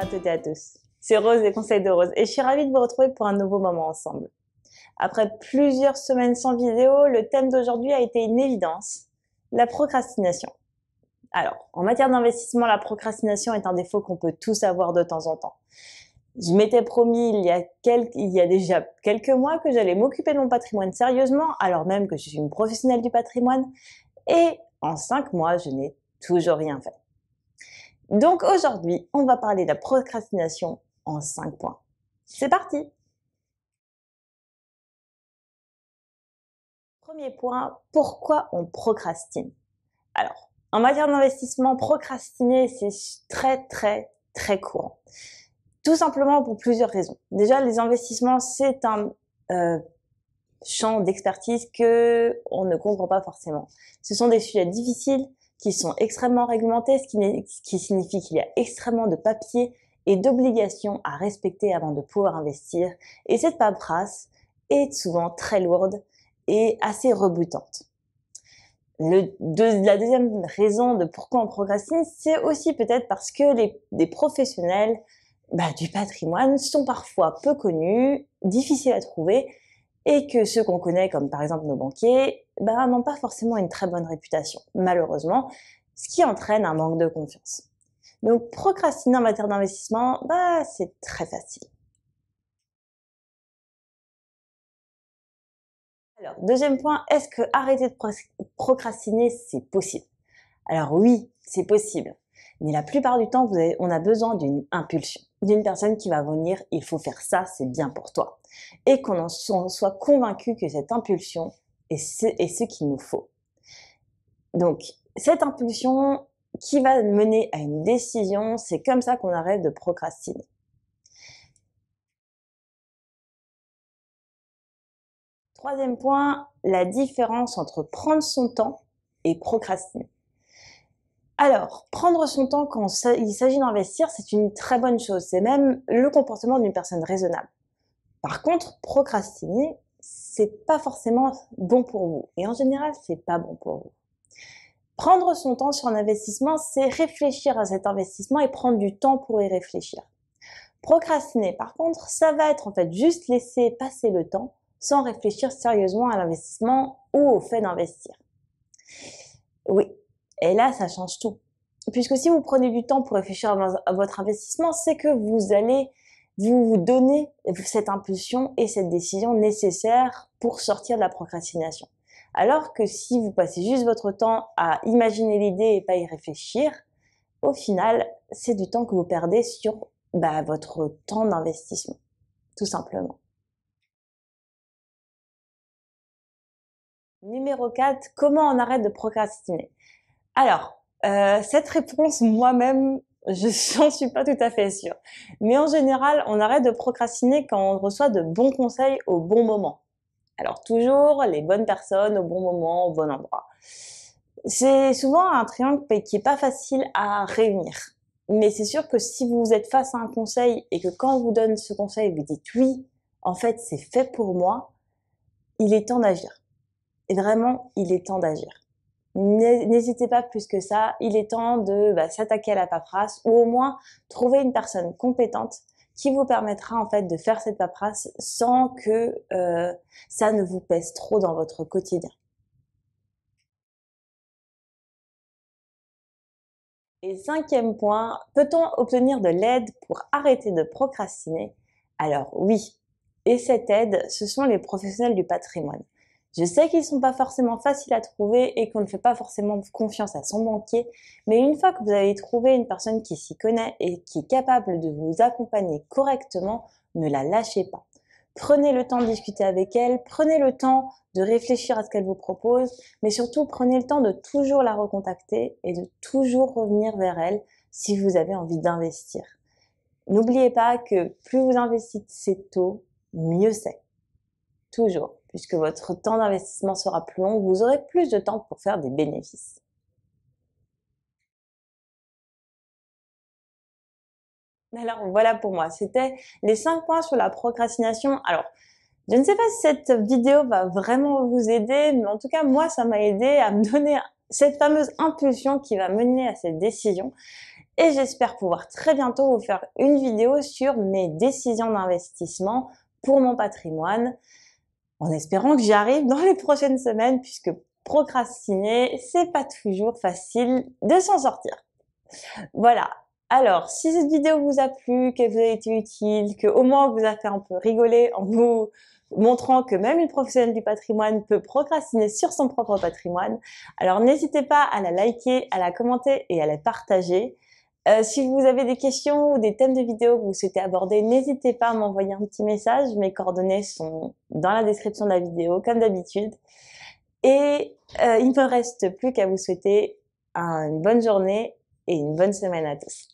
à toutes et à tous, c'est Rose des Conseils de Rose et je suis ravie de vous retrouver pour un nouveau moment ensemble. Après plusieurs semaines sans vidéo, le thème d'aujourd'hui a été une évidence, la procrastination. Alors, en matière d'investissement, la procrastination est un défaut qu'on peut tous avoir de temps en temps. Je m'étais promis il y a déjà quelques mois que j'allais m'occuper de mon patrimoine sérieusement, alors même que je suis une professionnelle du patrimoine, et en 5 mois, je n'ai toujours rien fait. Donc aujourd'hui, on va parler de la procrastination en 5 points. C'est parti! Premier point, pourquoi on procrastine? Alors, en matière d'investissement, procrastiner, c'est très courant. Tout simplement pour plusieurs raisons. Déjà, les investissements, c'est un champ d'expertise que on ne comprend pas forcément. Ce sont des sujets difficiles qui sont extrêmement réglementés, ce qui signifie qu'il y a extrêmement de papiers et d'obligations à respecter avant de pouvoir investir. Et cette paperasse est souvent très lourde et assez rebutante. La deuxième raison de pourquoi on procrastine, c'est aussi peut-être parce que les professionnels du patrimoine sont parfois peu connus, difficiles à trouver, et que ceux qu'on connaît, comme par exemple nos banquiers, n'ont pas forcément une très bonne réputation, malheureusement, ce qui entraîne un manque de confiance. Donc procrastiner en matière d'investissement, c'est très facile. Alors, deuxième point, est-ce que arrêter de procrastiner, c'est possible? Alors oui, c'est possible. Mais la plupart du temps, on a besoin d'une impulsion, d'une personne qui va venir, il faut faire ça, c'est bien pour toi. Et qu'on en soit convaincu que cette impulsion est ce qu'il nous faut. Donc, cette impulsion qui va mener à une décision, c'est comme ça qu'on arrête de procrastiner. Troisième point, la différence entre prendre son temps et procrastiner. Alors, prendre son temps quand il s'agit d'investir, c'est une très bonne chose. C'est même le comportement d'une personne raisonnable. Par contre, procrastiner, c'est pas forcément bon pour vous. Et en général, c'est pas bon pour vous. Prendre son temps sur un investissement, c'est réfléchir à cet investissement et prendre du temps pour y réfléchir. Procrastiner, par contre, ça va être en fait juste laisser passer le temps sans réfléchir sérieusement à l'investissement ou au fait d'investir. Oui. Et là, ça change tout. Puisque si vous prenez du temps pour réfléchir à votre investissement, c'est que vous allez vous donner cette impulsion et cette décision nécessaire pour sortir de la procrastination. Alors que si vous passez juste votre temps à imaginer l'idée et pas y réfléchir, au final, c'est du temps que vous perdez sur votre temps d'investissement, tout simplement. Numéro 4, comment on arrête de procrastiner? Alors, cette réponse, moi-même, j'en suis pas tout à fait sûre. Mais en général, on arrête de procrastiner quand on reçoit de bons conseils au bon moment. Alors toujours les bonnes personnes au bon moment, au bon endroit. C'est souvent un triangle qui est pas facile à réunir. Mais c'est sûr que si vous êtes face à un conseil et que quand on vous donne ce conseil, vous dites oui, en fait c'est fait pour moi, il est temps d'agir. Et vraiment, il est temps d'agir. N'hésitez pas plus que ça, il est temps de s'attaquer à la paperasse ou au moins trouver une personne compétente qui vous permettra en fait de faire cette paperasse sans que ça ne vous pèse trop dans votre quotidien. Et cinquième point, peut-on obtenir de l'aide pour arrêter de procrastiner? Alors oui, et cette aide, ce sont les professionnels du patrimoine. Je sais qu'ils ne sont pas forcément faciles à trouver et qu'on ne fait pas forcément confiance à son banquier, mais une fois que vous avez trouvé une personne qui s'y connaît et qui est capable de vous accompagner correctement, ne la lâchez pas. Prenez le temps de discuter avec elle, prenez le temps de réfléchir à ce qu'elle vous propose, mais surtout prenez le temps de toujours la recontacter et de toujours revenir vers elle si vous avez envie d'investir. N'oubliez pas que plus vous investissez tôt, mieux c'est. Toujours, puisque votre temps d'investissement sera plus long, vous aurez plus de temps pour faire des bénéfices. Alors voilà pour moi, c'était les 5 points sur la procrastination. Alors, je ne sais pas si cette vidéo va vraiment vous aider, mais en tout cas, moi, ça m'a aidé à me donner cette fameuse impulsion qui va mener à cette décision. et j'espère pouvoir très bientôt vous faire une vidéo sur mes décisions d'investissement pour mon patrimoine, en espérant que j'y arrive dans les prochaines semaines, puisque procrastiner, c'est pas toujours facile de s'en sortir. Voilà. Alors, si cette vidéo vous a plu, qu'elle vous a été utile, que au moins vous a fait un peu rigoler en vous montrant que même une professionnelle du patrimoine peut procrastiner sur son propre patrimoine, alors n'hésitez pas à la liker, à la commenter et à la partager. Si vous avez des questions ou des thèmes de vidéos que vous souhaitez aborder, n'hésitez pas à m'envoyer un petit message. Mes coordonnées sont dans la description de la vidéo, comme d'habitude. Et il ne me reste plus qu'à vous souhaiter une bonne journée et une bonne semaine à tous.